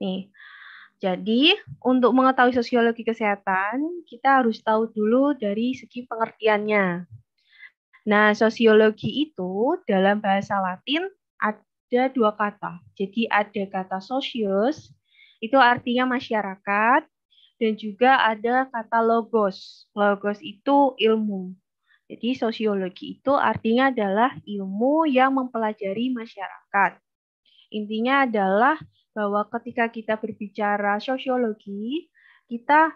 Nih, jadi untuk mengetahui sosiologi kesehatan, kita harus tahu dulu dari segi pengertiannya. Nah, sosiologi itu dalam bahasa Latin ada dua kata. Jadi ada kata socius, itu artinya masyarakat, dan juga ada kata logos. Logos itu ilmu. Jadi sosiologi itu artinya adalah ilmu yang mempelajari masyarakat. Intinya adalah bahwa ketika kita berbicara sosiologi, kita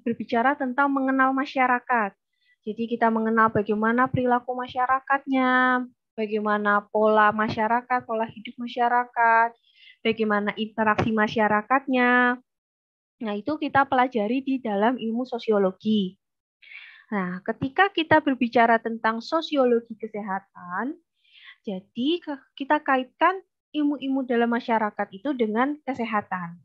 berbicara tentang mengenal masyarakat. Jadi kita mengenal bagaimana perilaku masyarakatnya, bagaimana pola masyarakat, pola hidup masyarakat, bagaimana interaksi masyarakatnya. Nah, itu kita pelajari di dalam ilmu sosiologi. Nah, ketika kita berbicara tentang sosiologi kesehatan, jadi kita kaitkan ilmu-ilmu dalam masyarakat itu dengan kesehatan.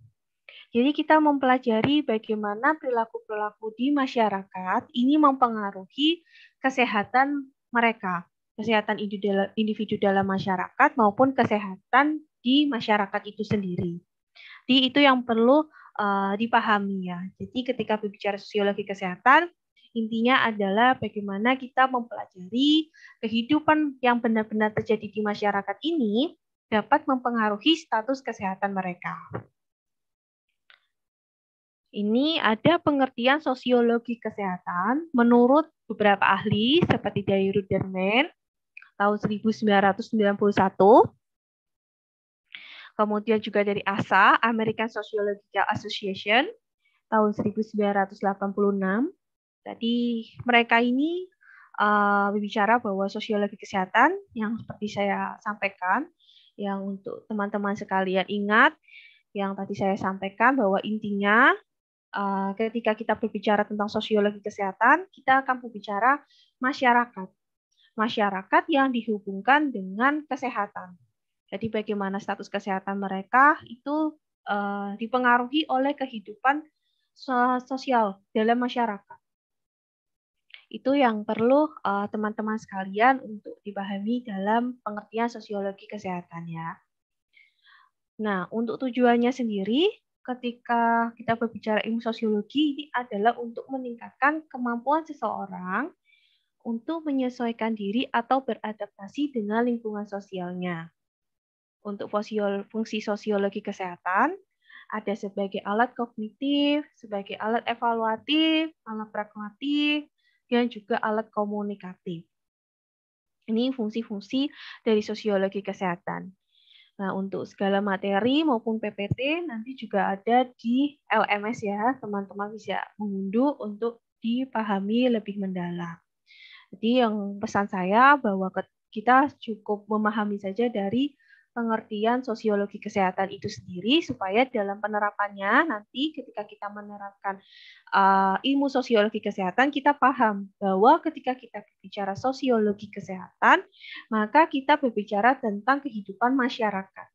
Jadi kita mempelajari bagaimana perilaku-perilaku di masyarakat ini mempengaruhi kesehatan mereka, kesehatan individu dalam masyarakat maupun kesehatan di masyarakat itu sendiri. Jadi itu yang perlu dipahami ya. Jadi ketika berbicara sosiologi kesehatan, intinya adalah bagaimana kita mempelajari kehidupan yang benar-benar terjadi di masyarakat ini dapat mempengaruhi status kesehatan mereka. Ini ada pengertian sosiologi kesehatan menurut beberapa ahli seperti dari Ruderman tahun 1991, kemudian juga dari ASA, American Sociological Association tahun 1986. Jadi mereka ini berbicara bahwa sosiologi kesehatan yang seperti saya sampaikan, yang untuk teman-teman sekalian ingat, yang tadi saya sampaikan bahwa intinya ketika kita berbicara tentang sosiologi kesehatan, kita akan berbicara masyarakat. Masyarakat yang dihubungkan dengan kesehatan. Jadi bagaimana status kesehatan mereka itu dipengaruhi oleh kehidupan sosial dalam masyarakat. Itu yang perlu teman-teman sekalian untuk dipahami dalam pengertian sosiologi kesehatan ya. Nah, untuk tujuannya sendiri, ketika kita berbicara ilmu sosiologi, ini adalah untuk meningkatkan kemampuan seseorang untuk menyesuaikan diri atau beradaptasi dengan lingkungan sosialnya. Untuk fungsi sosiologi kesehatan, ada sebagai alat kognitif, sebagai alat evaluatif, alat pragmatif, dan juga alat komunikatif. Ini fungsi-fungsi dari sosiologi kesehatan. Nah, untuk segala materi maupun PPT nanti juga ada di LMS ya, teman-teman bisa mengunduh untuk dipahami lebih mendalam. Jadi yang pesan saya bahwa kita cukup memahami saja dari pengertian sosiologi kesehatan itu sendiri supaya dalam penerapannya nanti ketika kita menerapkan ilmu sosiologi kesehatan kita paham bahwa ketika kita berbicara sosiologi kesehatan maka kita berbicara tentang kehidupan masyarakat.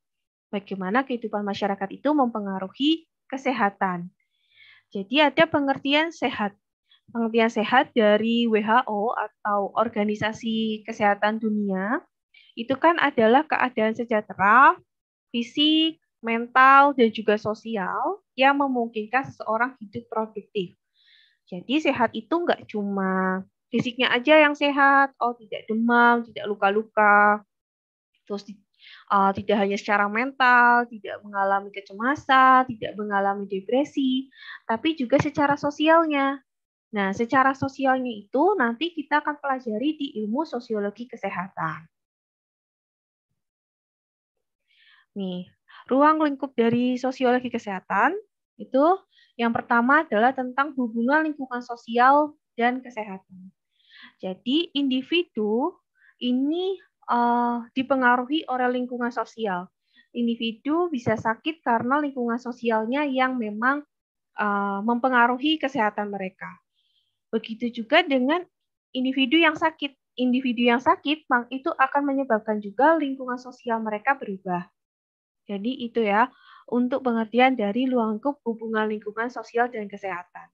Bagaimana kehidupan masyarakat itu mempengaruhi kesehatan. Jadi ada pengertian sehat. Pengertian sehat dari WHO atau Organisasi Kesehatan Dunia itu kan adalah keadaan sejahtera, fisik, mental, dan juga sosial yang memungkinkan seseorang hidup produktif. Jadi sehat itu nggak cuma fisiknya aja yang sehat, oh tidak demam, tidak luka-luka, terus tidak hanya secara mental, tidak mengalami kecemasan, tidak mengalami depresi, tapi juga secara sosialnya. Nah, secara sosialnya itu nanti kita akan pelajari di ilmu sosiologi kesehatan. Nih, ruang lingkup dari sosiologi kesehatan itu yang pertama adalah tentang hubungan lingkungan sosial dan kesehatan. Jadi, individu ini dipengaruhi oleh lingkungan sosial. Individu bisa sakit karena lingkungan sosialnya yang memang mempengaruhi kesehatan mereka. Begitu juga dengan individu yang sakit. Individu yang sakit itu akan menyebabkan juga lingkungan sosial mereka berubah. Jadi itu ya untuk pengertian dari ruang lingkup hubungan lingkungan sosial dan kesehatan.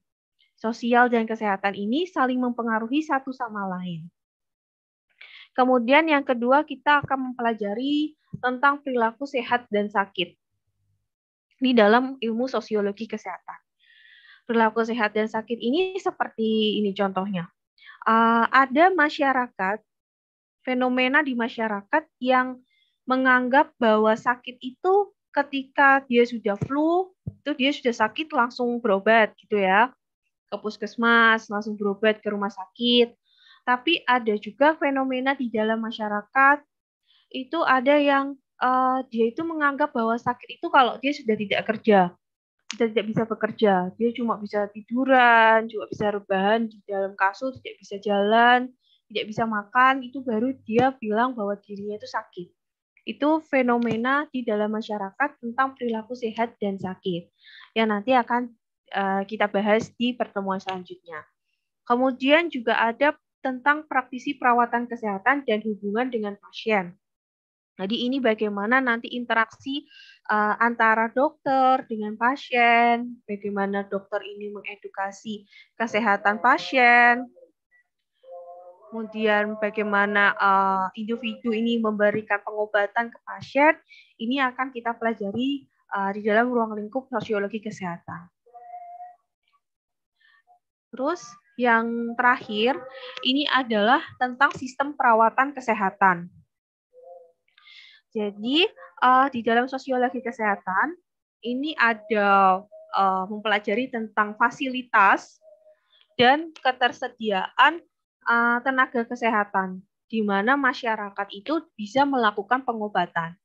Sosial dan kesehatan ini saling mempengaruhi satu sama lain. Kemudian yang kedua kita akan mempelajari tentang perilaku sehat dan sakit. di dalam ilmu sosiologi kesehatan. Perilaku sehat dan sakit ini seperti ini contohnya. Ada masyarakat, fenomena di masyarakat yang menganggap bahwa sakit itu ketika dia sudah flu, itu dia sudah sakit langsung berobat gitu ya, ke puskesmas, langsung berobat ke rumah sakit. Tapi ada juga fenomena di dalam masyarakat, itu ada yang dia itu menganggap bahwa sakit itu kalau dia sudah tidak kerja, kita tidak bisa bekerja, dia cuma bisa tiduran, cuma bisa rebahan di dalam kasur, tidak bisa jalan, tidak bisa makan, itu baru dia bilang bahwa dirinya itu sakit. Itu fenomena di dalam masyarakat tentang perilaku sehat dan sakit yang nanti akan kita bahas di pertemuan selanjutnya. Kemudian juga ada tentang praktisi perawatan kesehatan dan hubungan dengan pasien. Jadi ini bagaimana nanti interaksi antara dokter dengan pasien, bagaimana dokter ini mengedukasi kesehatan pasien, kemudian bagaimana individu ini memberikan pengobatan ke pasien, ini akan kita pelajari di dalam ruang lingkup sosiologi kesehatan. Terus yang terakhir, ini adalah tentang sistem perawatan kesehatan. Jadi di dalam sosiologi kesehatan ini ada mempelajari tentang fasilitas dan ketersediaan tenaga kesehatan di mana masyarakat itu bisa melakukan pengobatan.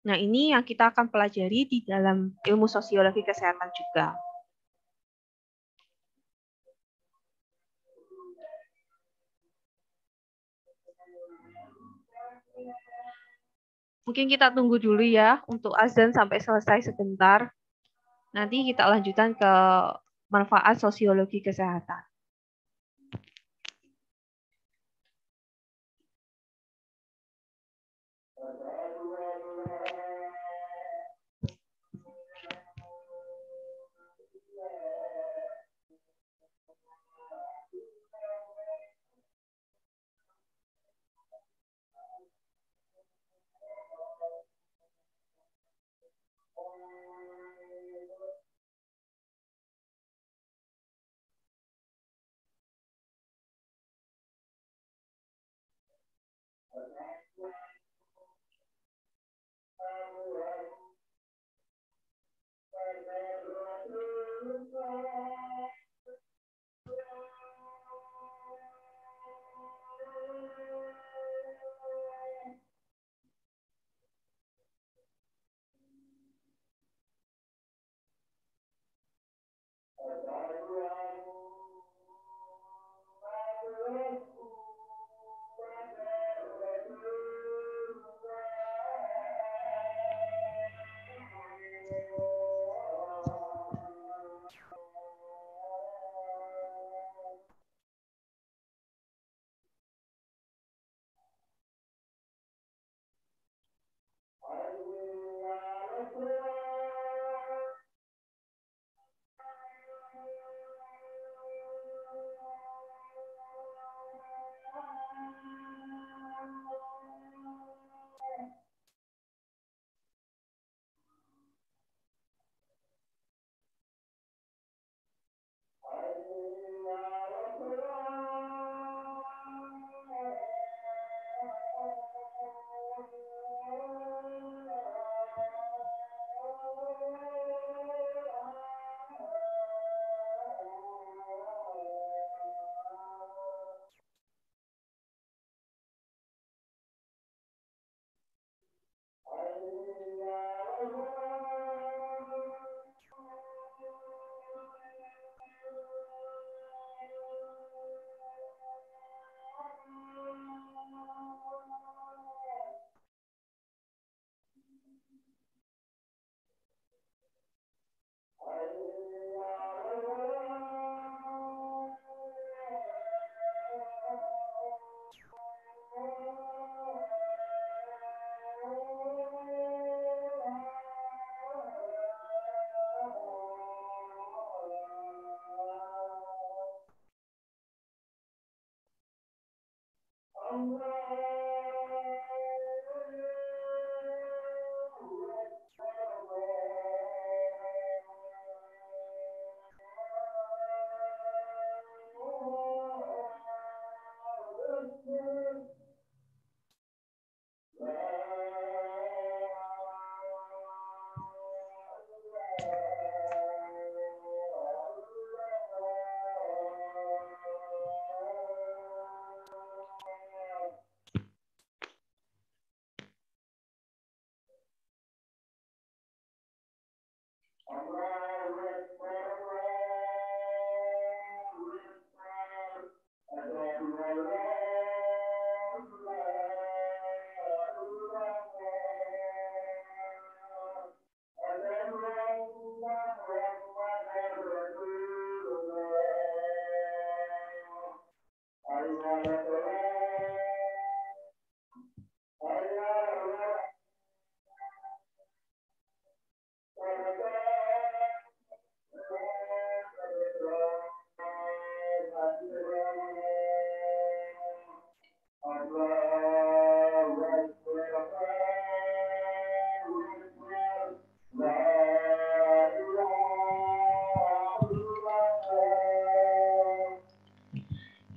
Nah, ini yang kita akan pelajari di dalam ilmu sosiologi kesehatan juga. Mungkin kita tunggu dulu ya untuk azan sampai selesai sebentar. Nanti kita lanjutkan ke manfaat sosiologi kesehatan.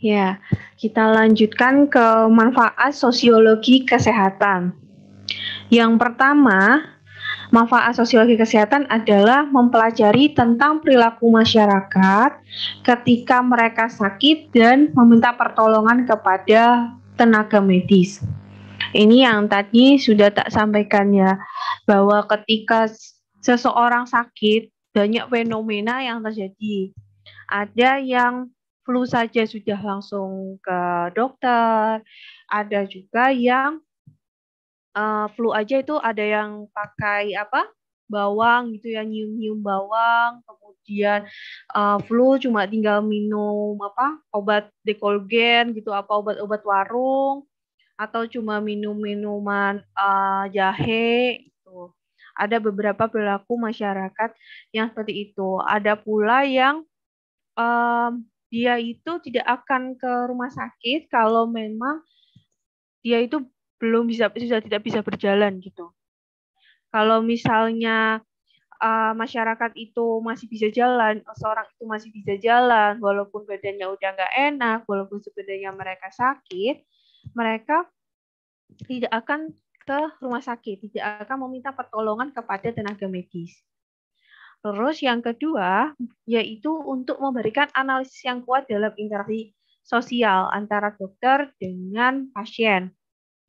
Ya, kita lanjutkan ke manfaat sosiologi kesehatan. Yang pertama, manfaat sosiologi kesehatan adalah mempelajari tentang perilaku masyarakat ketika mereka sakit dan meminta pertolongan kepada tenaga medis. Ini yang tadi sudah tak sampaikan ya, bahwa ketika seseorang sakit, banyak fenomena yang terjadi. Ada yang flu saja sudah langsung ke dokter, ada juga yang flu aja itu ada yang pakai apa? Bawang gitu ya, nyium-nyium bawang, kemudian flu cuma tinggal minum apa? Obat dekolgen gitu, apa obat-obat warung atau cuma minum minuman jahe gitu. Ada beberapa perilaku masyarakat yang seperti itu. Ada pula yang dia itu tidak akan ke rumah sakit kalau memang dia itu belum bisa sudah tidak bisa berjalan gitu. Kalau misalnya masyarakat itu masih bisa jalan, seorang itu masih bisa jalan, walaupun badannya udah nggak enak, walaupun sebenarnya mereka sakit, mereka tidak akan ke rumah sakit, tidak akan meminta pertolongan kepada tenaga medis. Terus yang kedua, yaitu untuk memberikan analisis yang kuat dalam interaksi sosial antara dokter dengan pasien.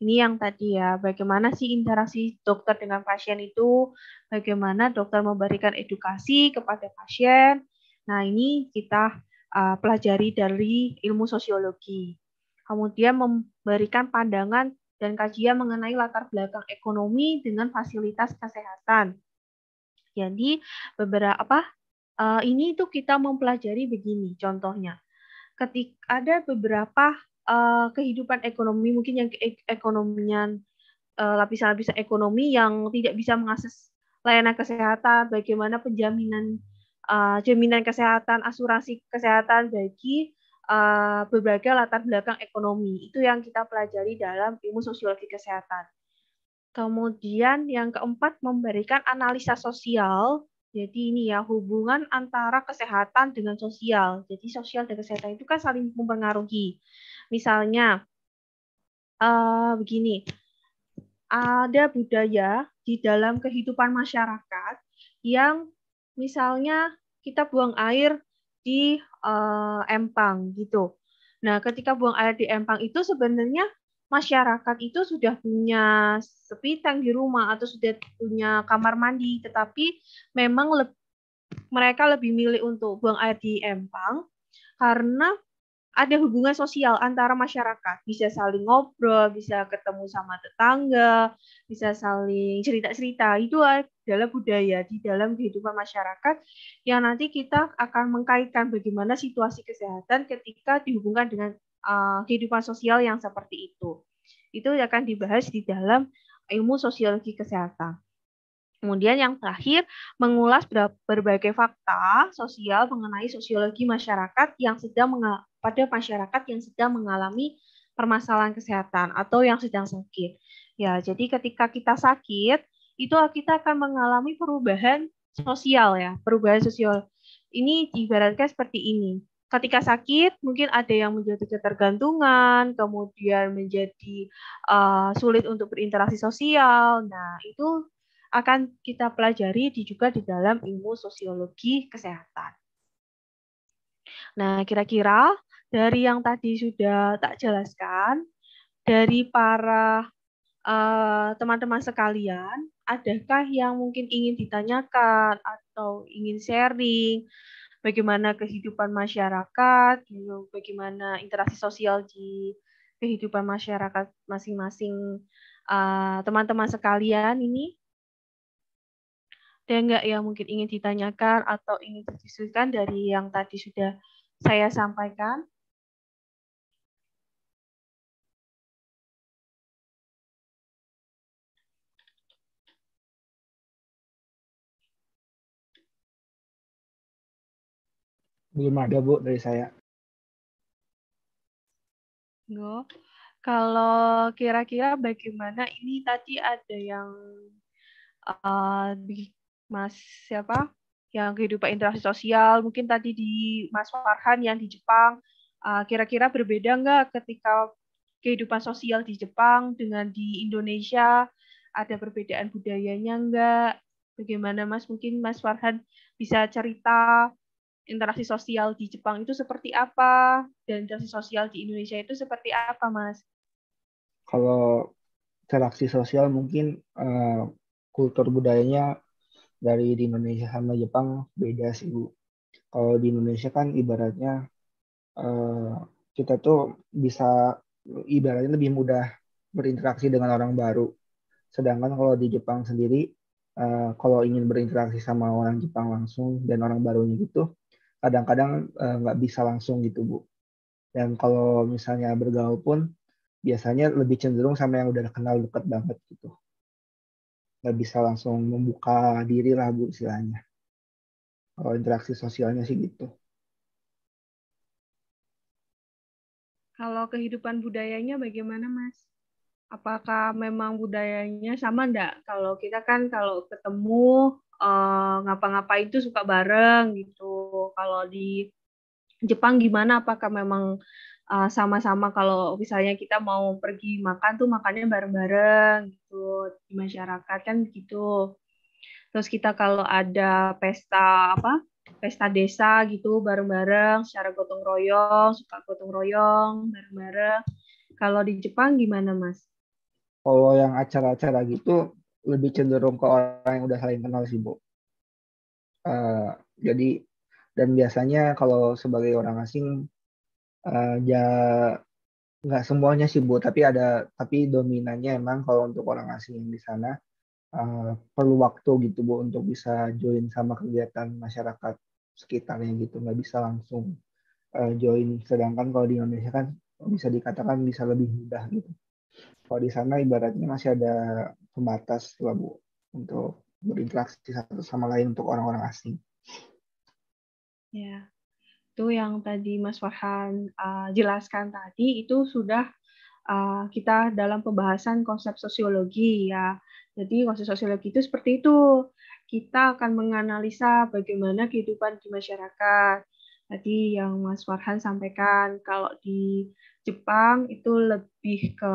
Ini yang tadi ya, bagaimana sih interaksi dokter dengan pasien itu, bagaimana dokter memberikan edukasi kepada pasien. Nah, ini kita pelajari dari ilmu sosiologi. Kemudian memberikan pandangan dan kajian mengenai latar belakang ekonomi dengan fasilitas kesehatan. Jadi beberapa ini tuh kita mempelajari begini contohnya. Ketika ada beberapa kehidupan ekonomi mungkin yang ekonomian lapisan-lapisan ekonomi yang tidak bisa mengakses layanan kesehatan, bagaimana penjaminan jaminan kesehatan, asuransi kesehatan bagi berbagai latar belakang ekonomi. Itu yang kita pelajari dalam ilmu sosiologi kesehatan. Kemudian yang keempat memberikan analisa sosial. Jadi ini ya hubungan antara kesehatan dengan sosial. Jadi sosial dan kesehatan itu kan saling mempengaruhi. Misalnya begini, ada budaya di dalam kehidupan masyarakat yang misalnya kita buang air di empang gitu. Nah, ketika buang air di empang itu sebenarnya masyarakat itu sudah punya sepitang di rumah atau sudah punya kamar mandi, tetapi memang mereka lebih milih untuk buang air di empang karena ada hubungan sosial antara masyarakat, bisa saling ngobrol, bisa ketemu sama tetangga, bisa saling cerita-cerita. Itu adalah budaya di dalam kehidupan masyarakat yang nanti kita akan mengkaitkan bagaimana situasi kesehatan ketika dihubungkan dengan kehidupan sosial yang seperti itu. Itu akan dibahas di dalam ilmu sosiologi kesehatan. Kemudian yang terakhir, mengulas berbagai fakta sosial mengenai sosiologi masyarakat yang sedang pada masyarakat yang sedang mengalami permasalahan kesehatan atau yang sedang sakit. Ya, jadi ketika kita sakit, itu kita akan mengalami perubahan sosial ya, perubahan sosial. Ini ibaratkan seperti ini. Ketika sakit, mungkin ada yang menjadi ketergantungan, kemudian menjadi sulit untuk berinteraksi sosial. Nah, itu akan kita pelajari juga di dalam ilmu sosiologi kesehatan. Nah, kira-kira dari yang tadi sudah tak jelaskan, dari para teman-teman sekalian, adakah yang mungkin ingin ditanyakan atau ingin sharing bagaimana kehidupan masyarakat, bagaimana interaksi sosial di kehidupan masyarakat masing-masing teman-teman sekalian ini? Ada nggak yang mungkin ingin ditanyakan atau ingin didiskusikan dari yang tadi sudah saya sampaikan? Belum ada, Bu, dari saya. No. Kalau kira-kira bagaimana ini tadi ada yang Mas siapa? Yang kehidupan interaksi sosial, mungkin tadi di Mas Farhan yang di Jepang, Kira-kira berbeda nggak ketika kehidupan sosial di Jepang dengan di Indonesia? Ada perbedaan budayanya nggak? Bagaimana Mas? Mungkin Mas Farhan bisa cerita interaksi sosial di Jepang itu seperti apa dan interaksi sosial di Indonesia itu seperti apa, Mas? Kalau interaksi sosial mungkin kultur budayanya dari di Indonesia sama Jepang beda sih, Bu. Kalau di Indonesia kan ibaratnya eh, kita tuh bisa ibaratnya lebih mudah berinteraksi dengan orang baru. Sedangkan kalau di Jepang sendiri, kalau ingin berinteraksi sama orang Jepang langsung dan orang barunya gitu, kadang-kadang nggak bisa langsung gitu, Bu. Dan kalau misalnya bergaul pun, biasanya lebih cenderung sama yang udah kenal deket banget gitu. Nggak bisa langsung membuka diri lah, Bu, istilahnya. Kalau interaksi sosialnya sih gitu. Kalau kehidupan budayanya bagaimana, Mas? Apakah memang budayanya sama enggak? Kalau kita kan kalau ketemu ngapa-ngapain itu suka bareng gitu. Kalau di Jepang gimana? Apakah memang sama-sama kalau misalnya kita mau pergi makan tuh makannya bareng-bareng gitu di masyarakat kan gitu. Terus kita kalau ada pesta apa? Pesta desa gitu bareng-bareng secara gotong royong, suka gotong royong bareng-bareng. Kalau di Jepang gimana, Mas? Kalau yang acara-acara gitu, lebih cenderung ke orang yang udah saling kenal sih, Bu. Eh, jadi, dan biasanya kalau sebagai orang asing, ya nggak semuanya sih, Bu, tapi dominannya emang kalau untuk orang asing yang di sana perlu waktu gitu, Bu, untuk bisa join sama kegiatan masyarakat sekitarnya gitu, nggak bisa langsung join. Sedangkan kalau di Indonesia kan bisa dikatakan bisa lebih mudah gitu. Kalau di sana ibaratnya masih ada pembatas lah, Bu, untuk berinteraksi satu sama lain untuk orang-orang asing. Ya, itu yang tadi Mas Farhan jelaskan tadi itu sudah kita dalam pembahasan konsep sosiologi ya. Jadi konsep sosiologi itu seperti itu. Kita akan menganalisa bagaimana kehidupan di masyarakat. Tadi yang Mas Farhan sampaikan, kalau di Jepang itu lebih ke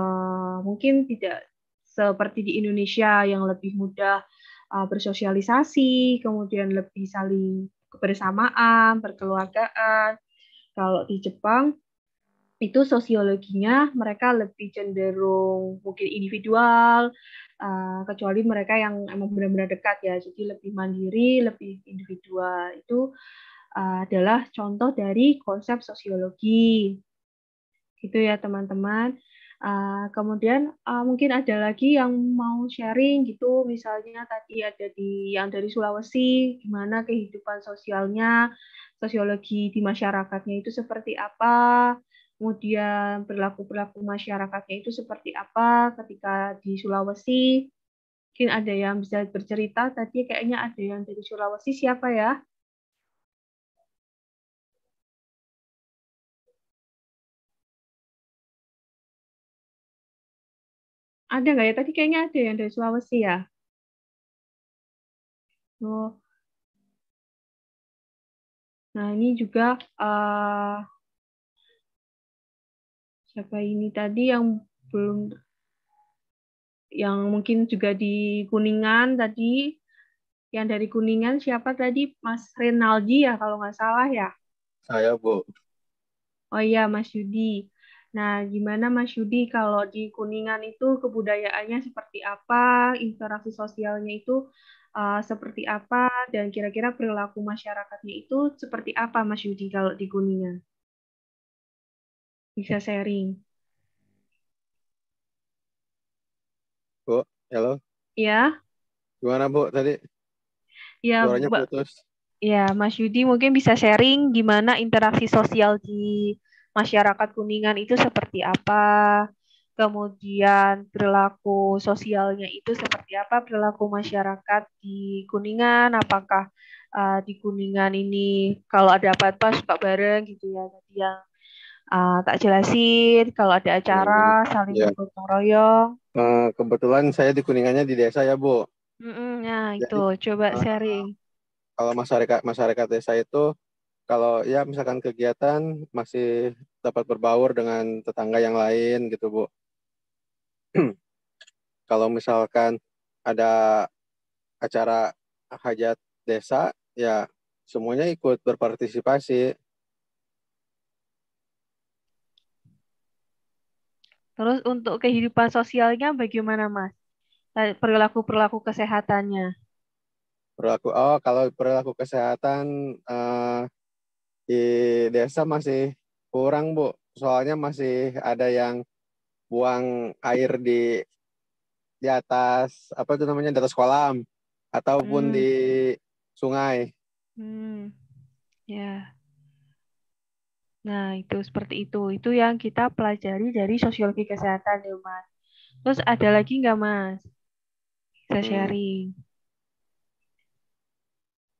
mungkin tidak seperti di Indonesia yang lebih mudah bersosialisasi, kemudian lebih saling kebersamaan, perkeluargaan. Kalau di Jepang itu sosiologinya mereka lebih cenderung mungkin individual, kecuali mereka yang emang benar-benar dekat ya, jadi lebih mandiri, lebih individual. Itu adalah contoh dari konsep sosiologi. Gitu ya teman-teman. Kemudian mungkin ada lagi yang mau sharing gitu, misalnya tadi ada yang dari Sulawesi, gimana kehidupan sosialnya, sosiologi di masyarakatnya itu seperti apa, kemudian perilaku-perilaku masyarakatnya itu seperti apa ketika di Sulawesi. Mungkin ada yang bisa bercerita, tadi kayaknya ada yang dari Sulawesi, siapa ya? Ada nggak ya? Tadi kayaknya ada yang dari Sulawesi ya? Oh, nah ini juga siapa ini tadi yang belum, yang mungkin juga di Kuningan tadi, yang dari Kuningan siapa tadi? Mas Renaldi ya kalau nggak salah ya. Saya, Bu. Oh iya Mas Yudi. Nah, gimana Mas Yudi kalau di Kuningan itu kebudayaannya seperti apa, interaksi sosialnya itu seperti apa, dan kira-kira perilaku masyarakatnya itu seperti apa Mas Yudi kalau di Kuningan? Bisa sharing. Bu, halo. Ya, Gimana, Bu, tadi? ya, Suaranya putus. ya, Mas Yudi mungkin bisa sharing gimana interaksi sosial di masyarakat Kuningan itu seperti apa, kemudian perilaku sosialnya itu seperti apa, perilaku masyarakat di Kuningan, apakah di Kuningan ini kalau ada apa-apa suka bareng gitu ya, tadi yang tak jelasin, kalau ada acara saling Ya, bergotong royong. kebetulan saya di Kuningannya di desa ya, Bu. Nah, itu Jadi coba eh, sharing. kalau masyarakat desa itu kalau ya misalkan kegiatan masih dapat berbaur dengan tetangga yang lain gitu, Bu. Kalau misalkan ada acara hajat desa, ya semuanya ikut berpartisipasi. Terus untuk kehidupan sosialnya bagaimana, Mas? Perilaku-perilaku kesehatannya. Kalau perilaku kesehatan di desa masih kurang, Bu. Soalnya masih ada yang buang air di atas apa itu namanya di atas kolam ataupun di Hmm, sungai. hmm, ya. Nah, itu seperti itu. Itu yang kita pelajari dari sosiologi kesehatan ya, Mas. Terus ada lagi nggak, Mas? Bisa Hmm, sharing.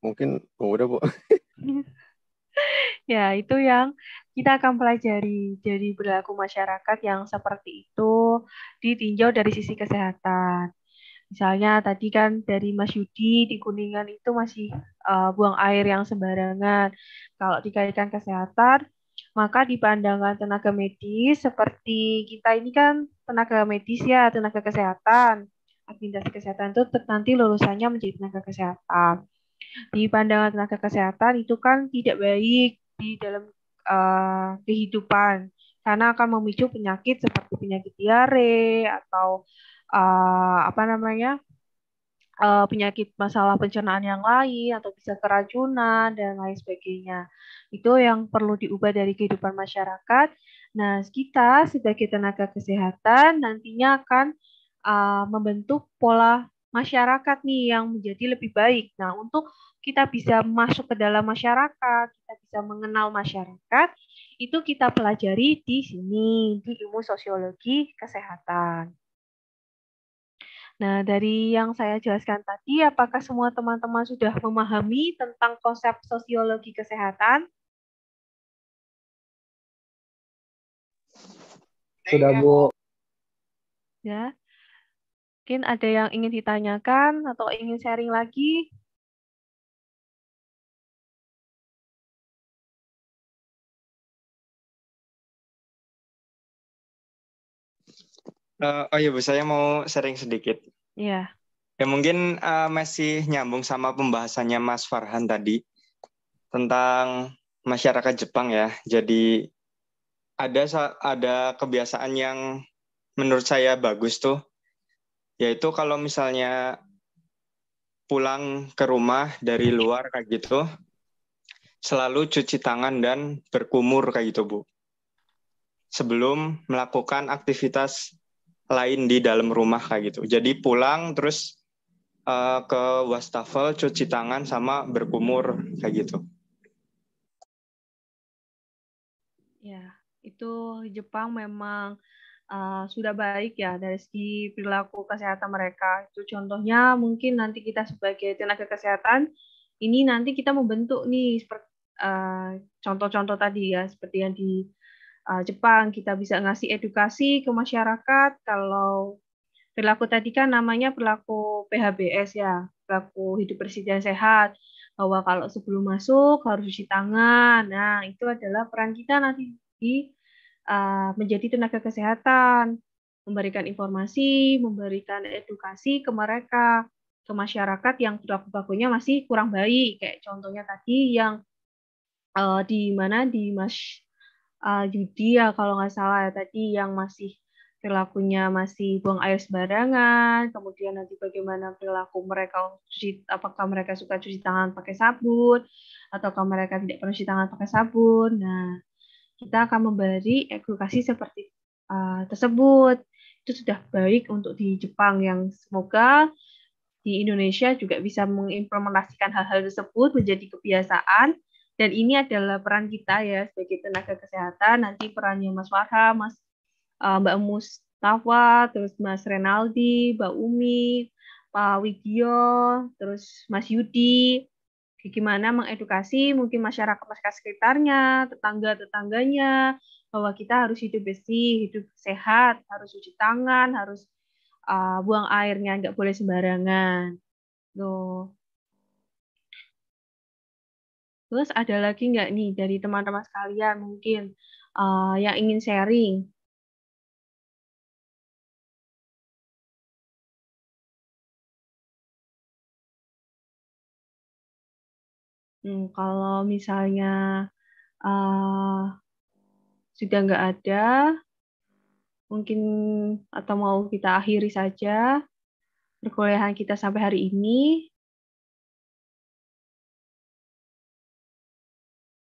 mungkin udah, Bu. Ya, itu yang kita akan pelajari. Jadi perilaku masyarakat yang seperti itu ditinjau dari sisi kesehatan. Misalnya tadi kan dari Mas Yudi di Kuningan itu masih buang air yang sembarangan. Kalau dikaitkan kesehatan, maka di pandangan tenaga medis seperti kita ini kan tenaga medis ya, tenaga kesehatan. Administrasi kesehatan itu nanti lulusannya menjadi tenaga kesehatan. Di pandangan tenaga kesehatan itu kan tidak baik di dalam kehidupan karena akan memicu penyakit seperti penyakit diare atau apa namanya penyakit masalah pencernaan yang lain atau bisa keracunan dan lain sebagainya. Itu yang perlu diubah dari kehidupan masyarakat. Nah, kita sebagai tenaga kesehatan nantinya akan membentuk pola masyarakat nih yang menjadi lebih baik. Nah, untuk kita bisa masuk ke dalam masyarakat, kita bisa mengenal masyarakat, itu kita pelajari di sini, di ilmu sosiologi kesehatan. Nah, dari yang saya jelaskan tadi, apakah semua teman-teman sudah memahami tentang konsep sosiologi kesehatan? Sudah, Bu. Ya, mungkin ada yang ingin ditanyakan atau ingin sharing lagi? Oh iya Bu, saya mau sharing sedikit. Ya, Ya mungkin masih nyambung sama pembahasannya Mas Farhan tadi tentang masyarakat Jepang ya. Jadi ada kebiasaan yang menurut saya bagus tuh, yaitu kalau misalnya pulang ke rumah dari luar kayak gitu, selalu cuci tangan dan berkumur kayak gitu Bu. Sebelum melakukan aktivitas lain di dalam rumah kayak gitu. Jadi pulang terus ke wastafel, cuci tangan, sama berkumur kayak gitu. ya, itu Jepang memang sudah baik ya dari segi perilaku kesehatan mereka. Itu contohnya mungkin nanti kita sebagai tenaga kesehatan ini nanti kita membentuk nih seperti contoh-contoh tadi ya seperti yang di Jepang kita bisa ngasih edukasi ke masyarakat kalau perilaku tadi kan namanya perilaku PHBS ya, perilaku hidup bersih dan sehat bahwa kalau sebelum masuk harus cuci tangan. Nah, itu adalah peran kita nanti di menjadi tenaga kesehatan, memberikan informasi, memberikan edukasi ke mereka, ke masyarakat yang perilaku-perilakunya masih kurang baik. Kayak contohnya tadi yang di mana di Mas Yudi ya kalau nggak salah ya tadi yang masih perilakunya masih buang air sembarangan, kemudian nanti bagaimana perilaku mereka cuci, apakah mereka suka cuci tangan pakai sabun, ataukah mereka tidak pernah cuci tangan pakai sabun. Nah, kita akan memberi edukasi seperti tersebut. Itu sudah baik untuk di Jepang yang semoga di Indonesia juga bisa mengimplementasikan hal-hal tersebut menjadi kebiasaan. Dan ini adalah peran kita ya sebagai tenaga kesehatan. Nanti perannya Mas Farha, Mbak Mustafa, terus Mas Renaldi, Mbak Umi, Pak Widyo, terus Mas Yudi. Gimana mengedukasi mungkin masyarakat-masyarakat sekitarnya, tetangga-tetangganya, bahwa kita harus hidup bersih, hidup sehat, harus cuci tangan, harus buang airnya nggak boleh sembarangan. Tuh. Terus ada lagi nggak nih dari teman-teman sekalian mungkin yang ingin sharing? Kalau misalnya sudah nggak ada, mungkin atau mau kita akhiri saja perkuliahan kita sampai hari ini.